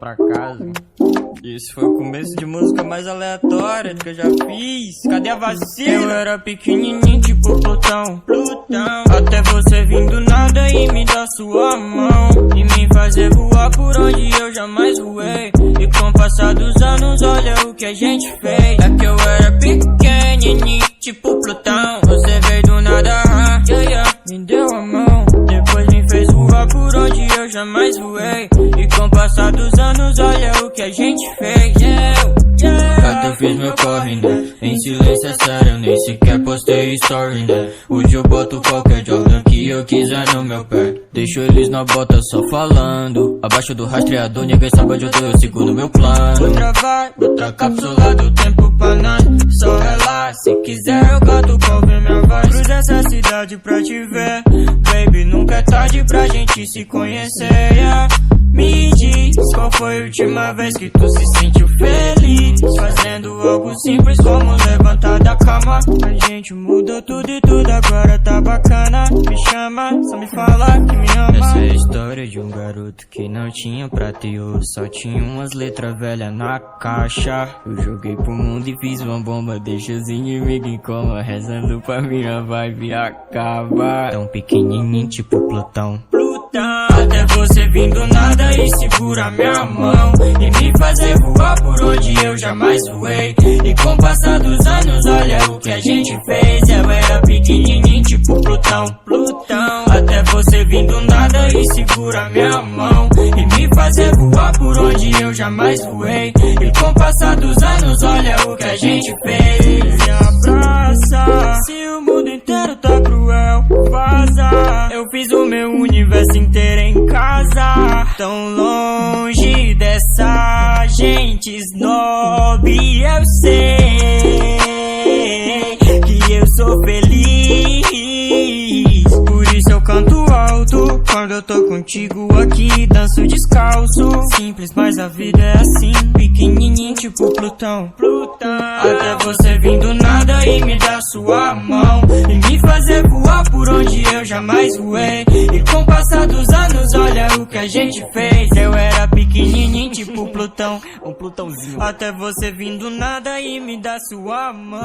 pra casa. Esse foi o começo de música mais aleatória que eu já fiz. Cadê a vacina? Eu era pequenininho tipo Plutão. Até você vir do nada e me dar sua mão e me fazer voar por onde eu jamais voei. E com o passar dos anos, olha o que a gente fez. É que eu era pequenininho tipo Plutão. Você veio do nada, me deu a mão, depois me fez voar por onde eu jamais voei. E com o passar dos anos, olha o que a gente fez. Eu fiz meu corre, né? Em silêncio é sério, nem sequer postei story, né? Hoje eu boto qualquer Jordan que eu quiser no meu pé. Deixo eles na bota só falando. Abaixo do rastreador, ninguém sabe onde eu tô, eu sigo no meu plano. Outra vai, outra cápsula do tempo pra nós. Só relaxa, se quiser eu canto pra ouvir minha voz. Cruza essa cidade pra te ver, baby, nunca é tarde pra gente se conhecer, Me diz, qual foi a última vez que tu se sentiu feliz? Fazendo algo simples como levantar da cama. A gente mudou tudo e tudo agora tá bacana. Me chama, só me fala que me ama. Essa é a história de um garoto que não tinha prata e ouro, só tinha umas letras velhas na caixa. Eu joguei pro mundo e fiz uma bomba, deixa os inimigos em coma, rezando pra minha vibe acabar. Tão pequenininho tipo Plutão. Até você vir do nada e segura minha mão e me fazer voar por onde eu jamais voei. E com o passar dos anos, olha o que a gente fez. Eu era pequenininho tipo Plutão. Até você vir do nada e segura minha mão e me fazer voar por onde eu jamais voei. E com o passar dos anos, olha o que a gente fez. Me abraça, se o mundo inteiro tá cruel, vaza. Eu fiz o meu universo inteiro em casa, tão longe dessa gente snob. Eu sei que eu sou feliz, por isso eu canto alto quando eu tô contigo aqui, danço descalço. Simples, mas a vida é assim, pequenininho tipo Plutão. Até você vir do nada e me dar sua mão e me fazer voar por onde eu jamais voei. E com o passar dos anos, olha o que a gente fez. Eu era pequenininho tipo Plutão, um Plutãozinho. Até você vir do nada e me dar sua mão.